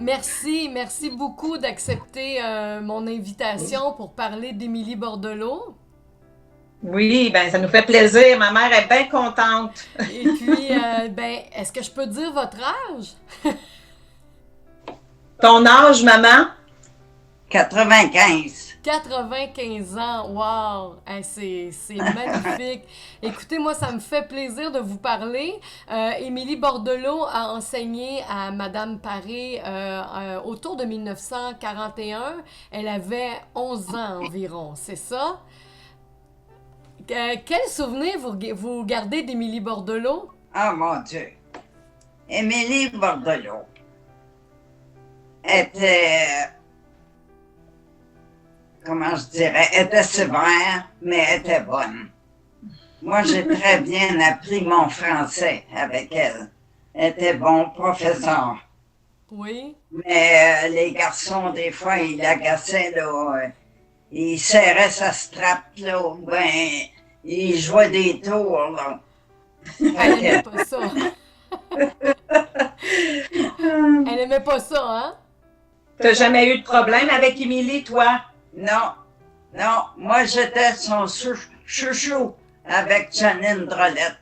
Merci beaucoup d'accepter mon invitation pour parler d'Émilie Bordelot. Oui, ben ça nous fait plaisir. Ma mère est bien contente. Et puis, est-ce que je peux dire votre âge? Ton âge, maman? 95. 95 ans, wow! C'est magnifique. Écoutez, moi, ça me fait plaisir de vous parler. Émilie Bordelot a enseigné à Madame Paré autour de 1941. Elle avait 11 ans environ, c'est ça? Quel souvenir vous gardez d'Émilie Bordelot? Ah mon Dieu. Émilie Bordelot était, comment je dirais, était sévère, mais était bonne. Moi, j'ai très bien appris mon français avec elle. Elle était bon professeur. Oui. Mais les garçons, des fois, ils l'agaçaient, là. Ils serraient sa strap, là. Ben, ils jouaient des tours, là. Elle aimait pas ça. Elle aimait pas ça, hein? T'as jamais eu de problème avec Émilie, toi? Non, non, moi j'étais son chouchou avec Janine Drolette.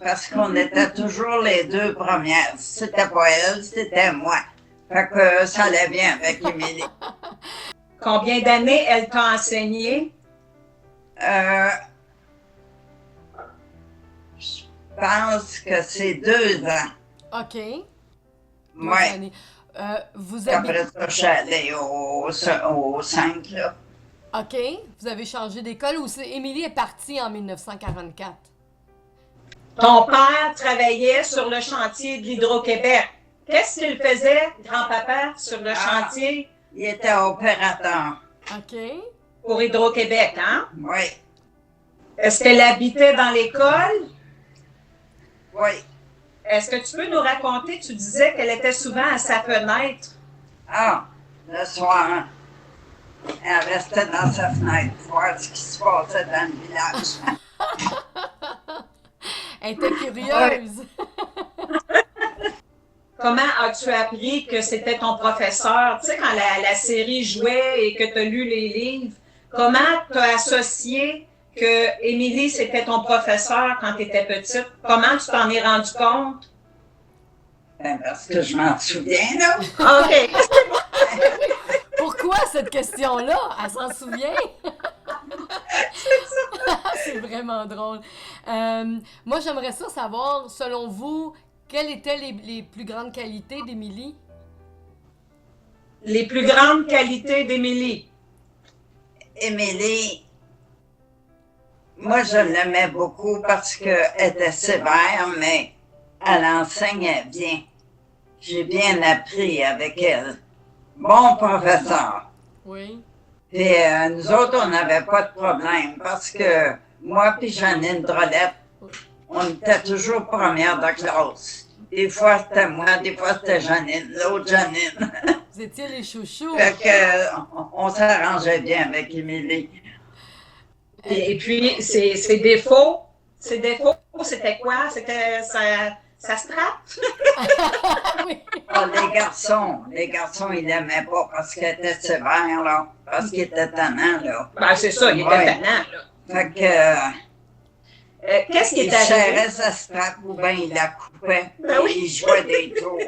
Parce qu'on était toujours les deux premières. C'était pas elle, c'était moi. Fait que ça allait bien avec Émilie. Combien d'années elle t'a enseigné? Euh, je pense que c'est 2 ans. OK. Deux Ouais. années. Vous Après habitez... ça, je suis allée au 5, là. OK. Vous avez changé d'école ou Émilie est partie en 1944? Ton père travaillait sur le chantier de l'Hydro-Québec. Qu'est-ce qu'il faisait, grand-papa, sur le chantier? Il était opérateur. OK. Pour Hydro-Québec, hein? Oui, Est-ce qu'elle habitait dans l'école? oui. Est-ce que tu peux nous raconter, tu disais qu'elle était souvent à sa fenêtre. Ah, le soir, elle restait dans sa fenêtre pour voir ce qui se passait dans le village. Elle était curieuse. Comment as-tu appris que c'était ton professeur? Tu sais, quand la série jouait et que tu as lu les livres, comment tu as associé que Émilie, c'était ton professeur quand tu étais petite? Comment tu t'en es rendu compte? Ben, parce que je m'en souviens, là. OK. Pourquoi cette question-là? Elle s'en souvient? C'est vraiment drôle. Moi, j'aimerais ça savoir, selon vous, quelles étaient les plus grandes qualités d'Émilie? Les plus grandes qualités d'Émilie. Émilie, moi, je l'aimais beaucoup parce qu'elle était sévère, mais elle enseignait bien. J'ai bien appris avec elle. Bon professeur. Oui. Puis nous autres, on n'avait pas de problème parce que moi puis Janine Drolette, on était toujours première de classe. Des fois, c'était moi, des fois, c'était Janine, l'autre Janine. Vous étiez les chouchous. Fait que, on s'arrangeait bien avec Émilie. Et puis, ses défauts, c'était quoi? C'était sa strap? Oui. Ah, les garçons, ils l'aimaient pas parce qu'elle était sévère, là. Parce qu'il était tannant, là. Ben, c'est ça, il était Ouais. tannant, là. Fait que, Qu'est-ce qui il est arrivé? serrait sa strap ou bien il la coupait. Ben oui. Il jouait des tours.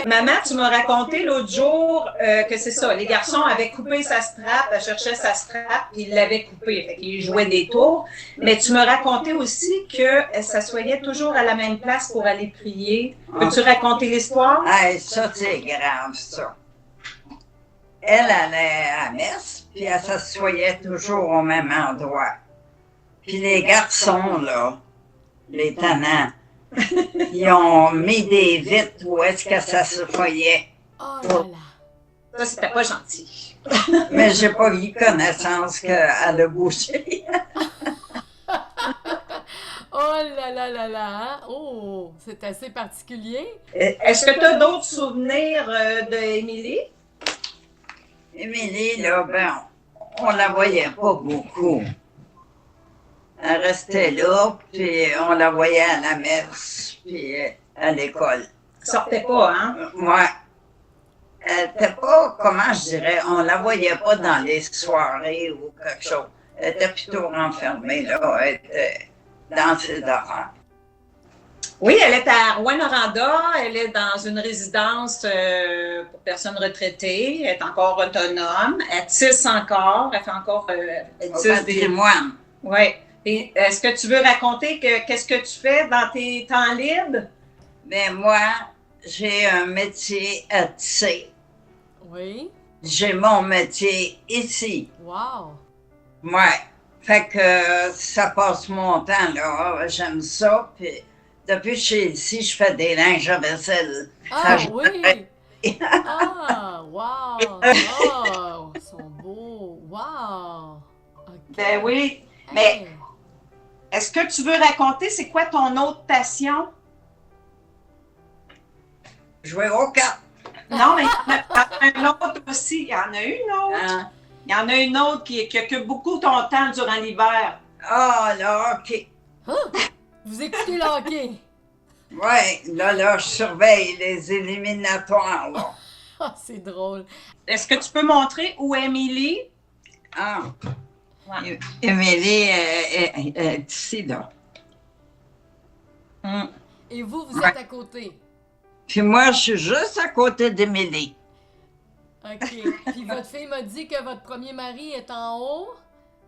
Maman, tu m'as raconté l'autre jour que c'est ça, les garçons avaient coupé sa strap, elle cherchait sa strap, puis ils l'avaient coupée, fait qu'ils jouaient des tours. Mais tu m'as raconté aussi qu'elle s'assoyait toujours à la même place pour aller prier. Peux-tu raconter l'histoire? Hey, ça, c'est grave, ça. Elle allait à la messe, puis elle s'assoyait toujours au même endroit. Puis les garçons, là, les tannants, ils ont mis des vitres où est-ce que ça se voyait. Oh là là. Ça, c'était pas gentil. Mais j'ai pas eu connaissance qu'elle a bougé. Oh là là là là. Hein? Oh, c'est assez particulier. Est-ce que tu as d'autres souvenirs d'Émilie? Émilie, là, ben, on la voyait pas beaucoup. Elle restait là, puis on la voyait à la messe, puis à l'école. Sortait pas, hein? Ouais. elle n'était pas, comment je dirais, on la voyait pas dans les soirées ou quelque chose. Elle était plutôt renfermée, là. Elle était dans ses affaires. Oui, elle est à Rouyn-Noranda. Elle est dans une résidence pour personnes retraitées. Elle est encore autonome. Elle tisse encore. Elle fait encore... elle Au tisse des... patrimoine. Oui. Et est-ce que tu veux raconter qu'est-ce que tu fais dans tes temps libres? Mais moi, j'ai un métier à tisser. Oui. J'ai mon métier ici. Wow. Ouais. Fait que ça passe mon temps, là. J'aime ça. Puis depuis que je suis ici, je fais des linges à vaisselle. Ah Ça, oui! Ah, wow! Oh, ils sont beaux! Wow! OK. Ben oui. Mais Hey. est-ce que tu veux raconter c'est quoi ton autre passion? Jouer au cartes. Non, mais il y en a un autre aussi. Il y en a une autre. Hein? Il y en a une autre qui occupe beaucoup ton temps durant l'hiver. Ah, là, OK. Hein? Vous écoutez le hockey? Ouais, là, je surveille les éliminatoires, là. Ah, c'est drôle. Est-ce que tu peux montrer où est Émilie? Ah. Ouais. Émilie est ici, là. Hum. Et vous êtes à côté. Puis moi, je suis juste à côté d'Émilie. OK. Puis votre fille m'a dit que votre premier mari est en haut.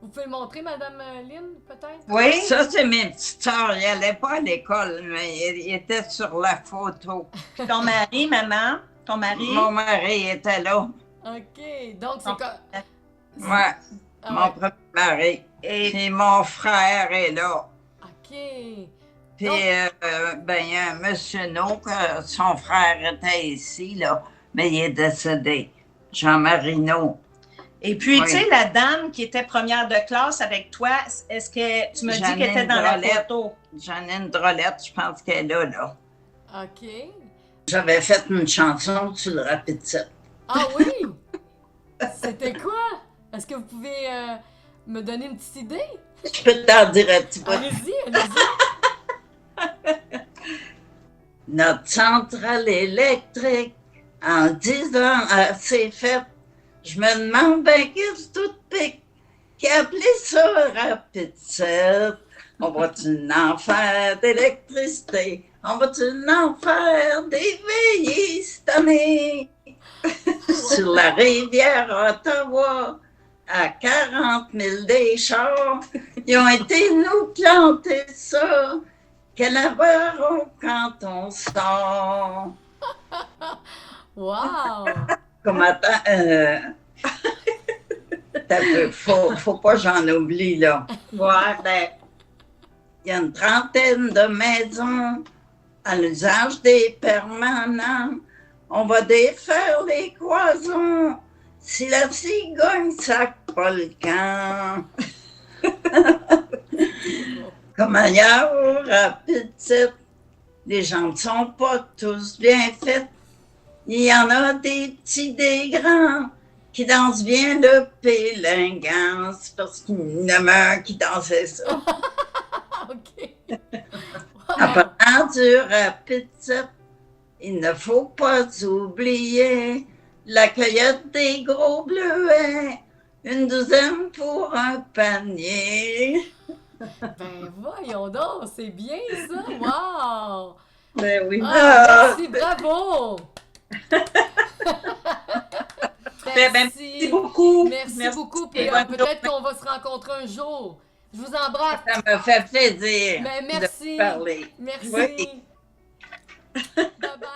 Vous pouvez le montrer, Madame Lynn, peut-être? Oui. Ça, c'est mes petites sœurs. Ils n'allaient pas à l'école, mais ils étaient sur la photo. Puis ton mari, maman? Ton mari? Mon mari était là. OK. Donc, c'est Non. comme... Ouais, Ah mon ouais. premier mari. Et Puis mon frère est là. OK. Puis, Donc- ben, il y a un monsieur No, que son frère était ici, là, mais il est décédé. Jean-Marie No. Et puis, Oui. tu sais, la dame qui était première de classe avec toi, est-ce que tu me dis Janine qu'elle était dans la Drolette. photo? Janine Drolette, je pense qu'elle est là. OK. J'avais fait une chanson sur le rapide 7. Ah oui? C'était quoi? Est-ce que vous pouvez me donner une petite idée? Je peux t'en dire un petit peu. Allez-y, allez-y. Notre centrale électrique, en 10 ans, s'est faite. Je me demande bien qu'est-ce que tout pique. Qui a appelé ça rapide 7? On va-tu en faire d'électricité? On va-tu en faire des veillées cette année? Sur la rivière Ottawa, à 40 000 des chars, ils ont été nous planter ça. Quel aberron quand on sort. Wow! Comme attends, t'as peu, faut pas que j'en oublie, là. Ouais, ben, Il y a une trentaine de maisons à l'usage des permanents. On va défaire les cloisons. Si la cigogne sac pas le camp. Comme ailleurs au rapide type, les gens ne sont pas tous bien faits. Il y en a des petits, des grands qui dansent bien le pélingance parce qu'il y en a un qui dansait ça. OK. En parlant du rapide type, il ne faut pas oublier la cueillette des gros bleuets, une douzaine pour un panier. Ben voyons donc, c'est bien ça! Wow! ben oui. Ah, merci, bravo! Ben, merci beaucoup. Merci beaucoup, puis Et bonne peut-être qu'on va se rencontrer un jour. Je vous embrasse. Ça me fait plaisir Ben, merci. de vous parler. Merci. Oui. Bye bye.